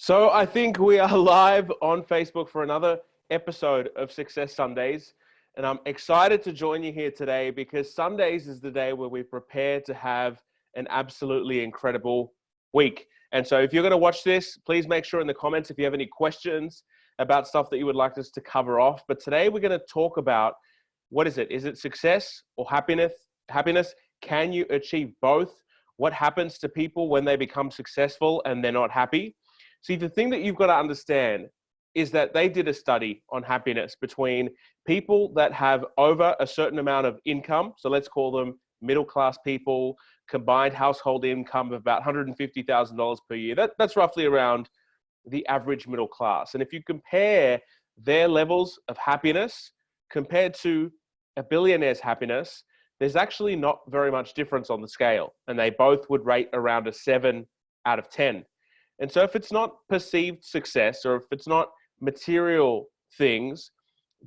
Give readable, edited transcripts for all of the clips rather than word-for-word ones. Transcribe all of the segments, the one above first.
So I think we are live on Facebook for another episode of Success Sundays. And I'm excited to join you here today because Sundays is the day where we prepare to have an absolutely incredible week. And so if you're going to watch this, please make sure in the comments if you have any questions about stuff that you would like us to cover off. But today we're going to talk about what is it? Is it success or happiness? Can you achieve both? What happens to people when they become successful and they're not happy? See, the thing that you've got to understand is that they did a study on happiness between people that have over a certain amount of income. So let's call them middle-class people, combined household income of about $150,000 per year. That's roughly around the average middle class. And if you compare their levels of happiness compared to a billionaire's happiness, there's actually not very much difference on the scale. And they both would rate around a 7 out of 10. And so if it's not perceived success or if it's not material things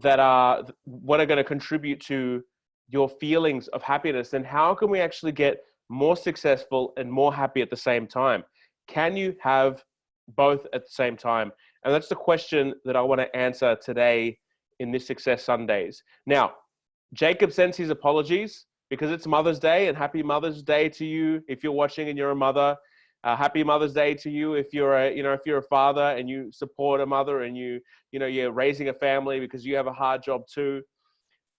that are what are going to contribute to your feelings of happiness, then how can we actually get more successful and more happy at the same time? Can you have both at the same time? And that's the question that I want to answer today in this Success Sundays. Now, Jacob sends his apologies because it's Mother's Day, and happy Mother's Day to you if you're watching and you're a mother. Happy Mother's Day to you if you're a father and you support a mother and you're raising a family because you have a hard job too.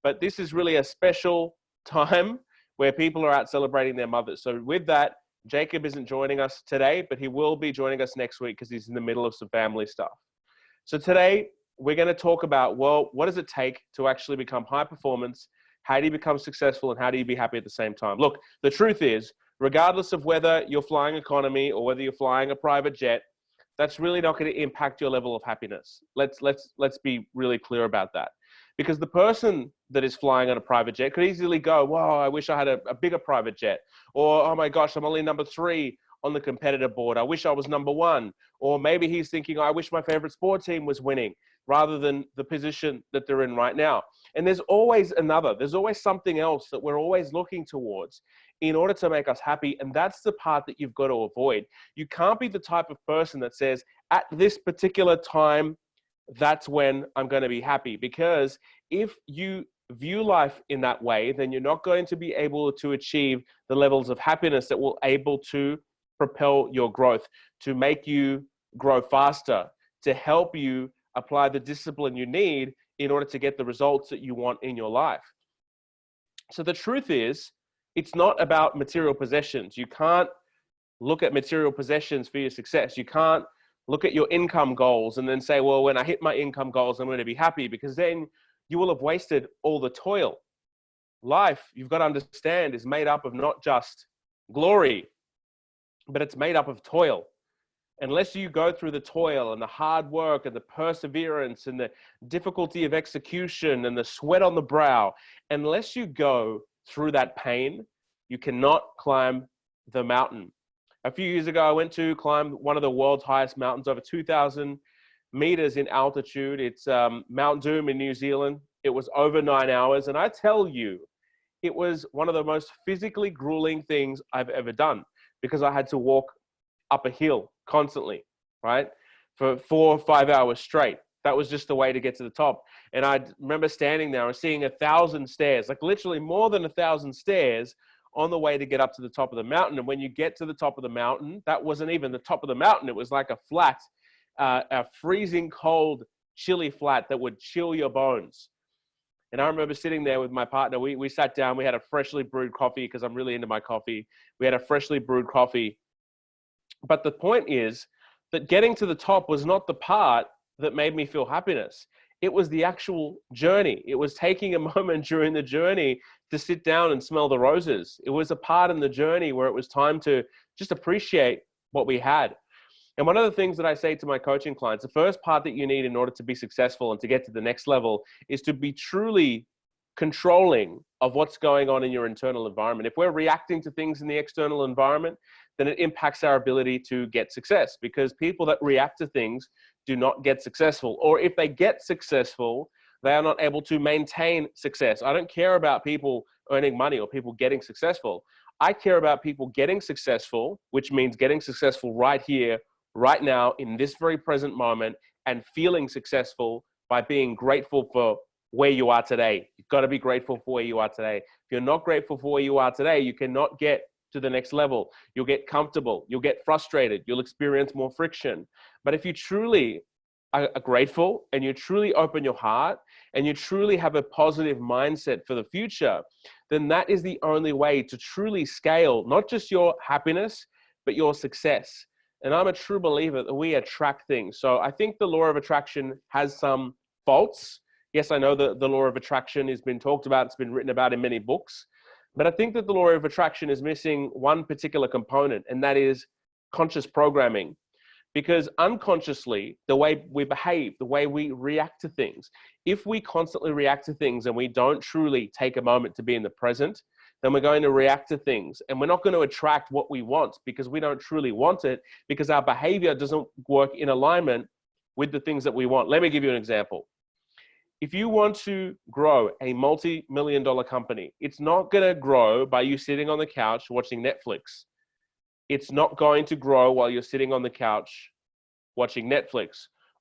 But this is really a special time where people are out celebrating their mothers. So with that, Jacob isn't joining us today, but he will be joining us next week because he's in the middle of some family stuff. So today we're going to talk about, well, what does it take to actually become high performance? How do you become successful and how do you be happy at the same time? Look, the truth is, regardless of whether you're flying economy or whether you're flying a private jet, that's really not going to impact your level of happiness. Let's be really clear about that. Because the person that is flying on a private jet could easily go, wow, I wish I had a bigger private jet. Or, oh my gosh, I'm only number 3 on the competitor board. I wish I was number 1. Or maybe he's thinking, I wish my favorite sport team was winning rather than the position that they're in right now. And there's always something else that we're always looking towards in order to make us happy. And that's the part that you've got to avoid. You can't be the type of person that says, at this particular time, that's when I'm going to be happy. Because if you view life in that way, then you're not going to be able to achieve the levels of happiness that will able to propel your growth, to make you grow faster, to help you apply the discipline you need in order to get the results that you want in your life. So the truth is, it's not about material possessions. You can't look at material possessions for your success. You can't look at your income goals and then say, well, when I hit my income goals, I'm going to be happy, because then you will have wasted all the toil. Life, you've got to understand, is made up of not just glory, but it's made up of toil. Unless you go through the toil and the hard work and the perseverance and the difficulty of execution and the sweat on the brow, unless you go through that pain, you cannot climb the mountain. A few years ago, I went to climb one of the world's highest mountains, over 2,000 meters in altitude. It's Mount Doom in New Zealand. It was over 9 hours. And I tell you, it was one of the most physically grueling things I've ever done, because I had to walk up a hill constantly, right? For 4 or 5 hours straight. That was just the way to get to the top. And I remember standing there and seeing 1,000 stairs, like literally more than 1,000 stairs on the way to get up to the top of the mountain. And when you get to the top of the mountain, that wasn't even the top of the mountain. It was like a flat, a freezing cold, chilly flat that would chill your bones. And I remember sitting there with my partner. We sat down, we had a freshly brewed coffee, because I'm really into my coffee. We had a freshly brewed coffee. But the point is that getting to the top was not the part that made me feel happiness. It was the actual journey. It was taking a moment during the journey to sit down and smell the roses. It was a part in the journey where it was time to just appreciate what we had. And one of the things that I say to my coaching clients, the first part that you need in order to be successful and to get to the next level is to be truly controlling of what's going on in your internal environment. If we're reacting to things in the external environment, then it impacts our ability to get success, because people that react to things do not get successful. Or if they get successful, they are not able to maintain success. I don't care about people earning money or people getting successful. I care about people getting successful, which means getting successful right here, right now in this very present moment and feeling successful by being grateful for where you are today. You've got to be grateful for where you are today. If you're not grateful for where you are today, you cannot get to the next level. You'll get comfortable. You'll get frustrated. You'll experience more friction. But if you truly are grateful and you truly open your heart and you truly have a positive mindset for the future, then that is the only way to truly scale, not just your happiness, but your success. And I'm a true believer that we attract things. So I think the law of attraction has some faults. Yes, I know that the law of attraction has been talked about. It's been written about in many books. But I think that the law of attraction is missing one particular component, and that is conscious programming. Because unconsciously, the way we behave, the way we react to things, if we constantly react to things and we don't truly take a moment to be in the present, then we're going to react to things and we're not going to attract what we want because we don't truly want it, because our behavior doesn't work in alignment with the things that we want. Let me give you an example. If you want to grow a multi-million-dollar company, it's not going to grow by you sitting on the couch watching Netflix. It's not going to grow while you're sitting on the couch watching Netflix,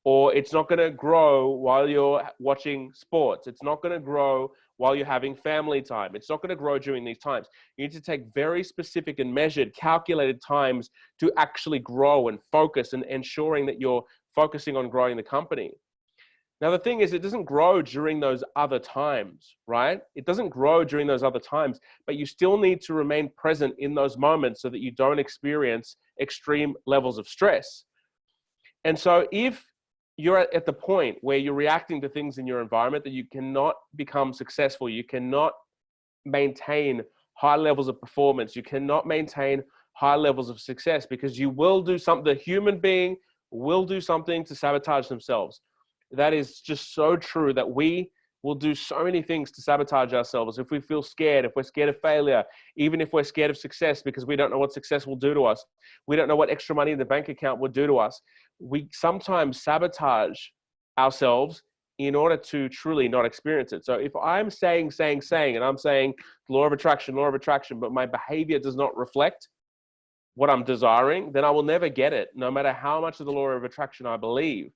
or it's not going to grow while you're watching sports. It's not going to grow while you're having family time. It's not going to grow during these times. You need to take very specific and measured, calculated times to actually grow and focus and ensuring that you're focusing on growing the company. Now, the thing is, it doesn't grow during those other times, right? It doesn't grow during those other times, but you still need to remain present in those moments so that you don't experience extreme levels of stress. And so if you're at the point where you're reacting to things in your environment that you cannot become successful, you cannot maintain high levels of performance, you cannot maintain high levels of success, because you will do something, the human being will do something to sabotage themselves. That is just so true, that we will do so many things to sabotage ourselves. If we feel scared, if we're scared of failure, even if we're scared of success because we don't know what success will do to us, we don't know what extra money in the bank account will do to us, we sometimes sabotage ourselves in order to truly not experience it. So if I'm saying, and I'm saying law of attraction, but my behavior does not reflect what I'm desiring, then I will never get it, no matter how much of the law of attraction I believe.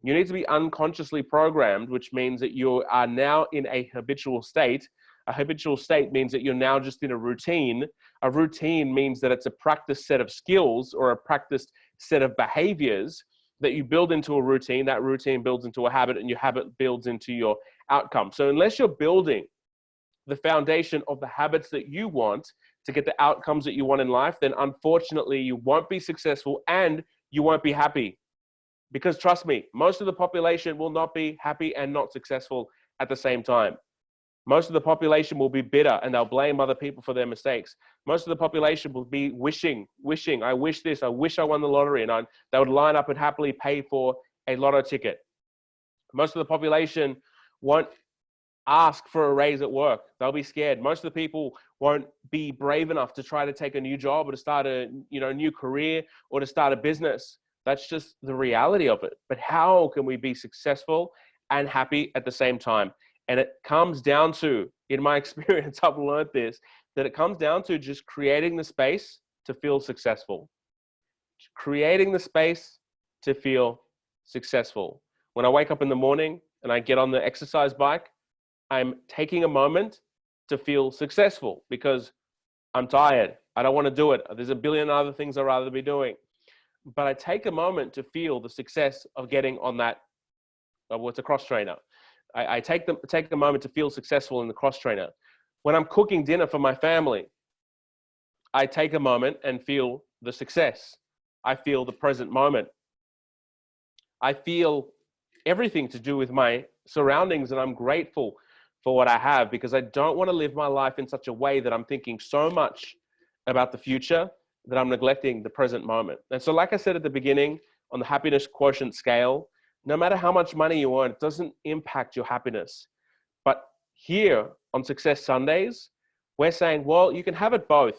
You need to be unconsciously programmed, which means that you are now in a habitual state. A habitual state means that you're now just in a routine. A routine means that it's a practiced set of skills or a practiced set of behaviors that you build into a routine. That routine builds into a habit, and your habit builds into your outcome. So unless you're building the foundation of the habits that you want to get the outcomes that you want in life, then unfortunately you won't be successful and you won't be happy. Because trust me, most of the population will not be happy and not successful at the same time. Most of the population will be bitter and they'll blame other people for their mistakes. Most of the population will be wishing, I wish this, I wish I won the lottery, and they would line up and happily pay for a lotto ticket. Most of the population won't ask for a raise at work. They'll be scared. Most of the people won't be brave enough to try to take a new job or to start a new career or to start a business. That's just the reality of it. But how can we be successful and happy at the same time? And it comes down to, in my experience, I've learned this, that it comes down to just creating the space to feel successful. Creating the space to feel successful. When I wake up in the morning and I get on the exercise bike, I'm taking a moment to feel successful because I'm tired. I don't want to do it. There's a billion other things I'd rather be doing. But I take a moment to feel the success of getting on that, it's a cross trainer. I take a moment to feel successful in the cross trainer. When I'm cooking dinner for my family, I take a moment and feel the success. I feel the present moment. I feel everything to do with my surroundings, and I'm grateful for what I have, because I don't want to live my life in such a way that I'm thinking so much about the future that I'm neglecting the present moment. And so, like I said at the beginning, on the happiness quotient scale, no matter how much money you earn, it doesn't impact your happiness. But here on Success Sundays, we're saying, well, you can have it both.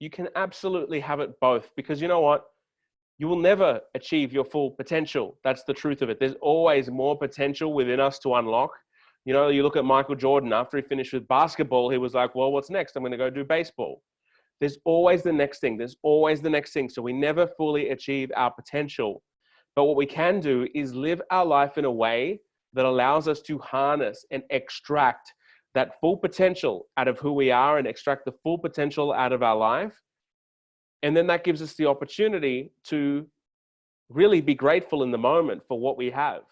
You can absolutely have it both, because you know what? You will never achieve your full potential. That's the truth of it. There's always more potential within us to unlock. You know, you look at Michael Jordan, after he finished with basketball, he was like, well, what's next? I'm going to go do baseball. There's always the next thing. There's always the next thing. So we never fully achieve our potential. But what we can do is live our life in a way that allows us to harness and extract that full potential out of who we are and extract the full potential out of our life. And then that gives us the opportunity to really be grateful in the moment for what we have.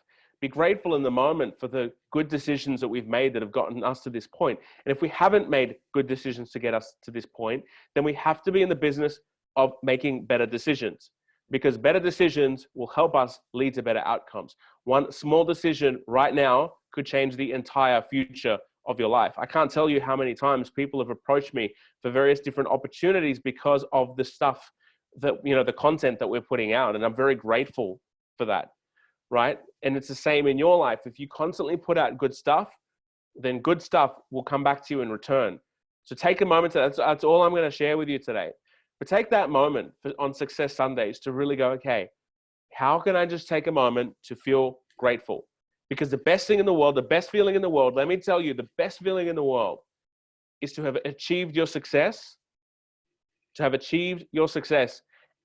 Be grateful in the moment for the good decisions that we've made that have gotten us to this point. And if we haven't made good decisions to get us to this point, then we have to be in the business of making better decisions, because better decisions will help us lead to better outcomes. One small decision right now could change the entire future of your life. I can't tell you how many times people have approached me for various different opportunities because of the stuff that, the content that we're putting out. And I'm very grateful for that, right? And it's the same in your life. If you constantly put out good stuff, then good stuff will come back to you in return. So take a moment that's all I'm going to share with you today. But take that moment on Success Sundays to really go, okay, how can I just take a moment to feel grateful? Because the best thing in the world, the best feeling in the world, let me tell you, the best feeling in the world is to have achieved your success,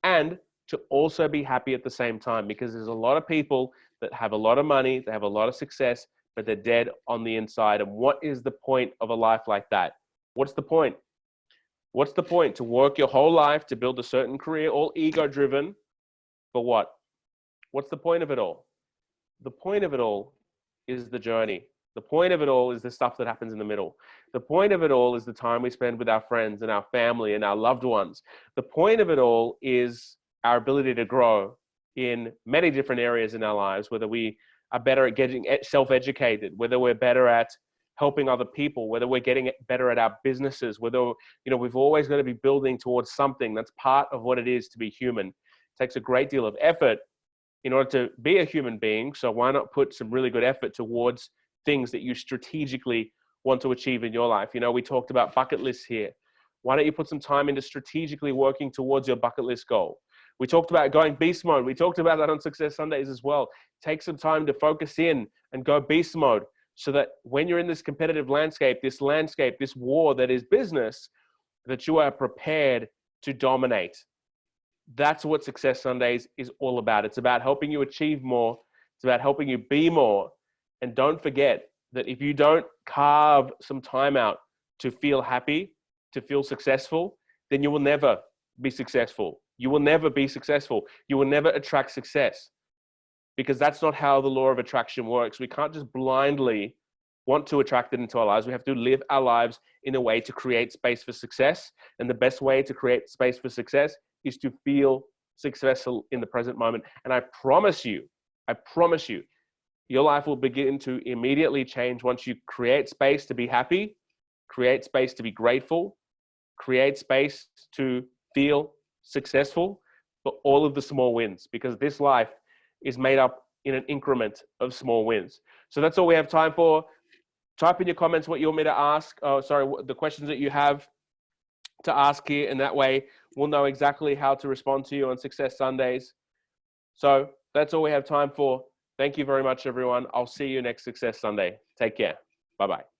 and to also be happy at the same time. Because there's a lot of people that have a lot of money, they have a lot of success, but they're dead on the inside. And what is the point of a life like that? What's the point? What's the point? To work your whole life to build a certain career, all ego-driven, for what? What's the point of it all? The point of it all is the journey. The point of it all is the stuff that happens in the middle. The point of it all is the time we spend with our friends and our family and our loved ones. The point of it all is our ability to grow in many different areas in our lives, whether we are better at getting self-educated, whether we're better at helping other people, whether we're getting better at our businesses, whether, we've always got to be building towards something. That's part of what it is to be human. It takes a great deal of effort in order to be a human being. So why not put some really good effort towards things that you strategically want to achieve in your life? We talked about bucket lists here. Why don't you put some time into strategically working towards your bucket list goal? We talked about going beast mode. We talked about that on Success Sundays as well. Take some time to focus in and go beast mode, so that when you're in this competitive landscape, this war that is business, that you are prepared to dominate. That's what Success Sundays is all about. It's about helping you achieve more. It's about helping you be more. And don't forget that if you don't carve some time out to feel happy, to feel successful, then you will never be successful. You will never be successful. You will never attract success, because that's not how the law of attraction works. We can't just blindly want to attract it into our lives. We have to live our lives in a way to create space for success. And the best way to create space for success is to feel successful in the present moment. And I promise you, your life will begin to immediately change once you create space to be happy, create space to be grateful, create space to feel successful for all of the small wins, because this life is made up in an increment of small wins. So that's all we have time for. Type in your comments what you want me to ask. The questions that you have to ask here, and that way we'll know exactly how to respond to you on Success Sundays. So that's all we have time for. Thank you very much, everyone. I'll see you next Success Sunday. Take care. Bye-bye.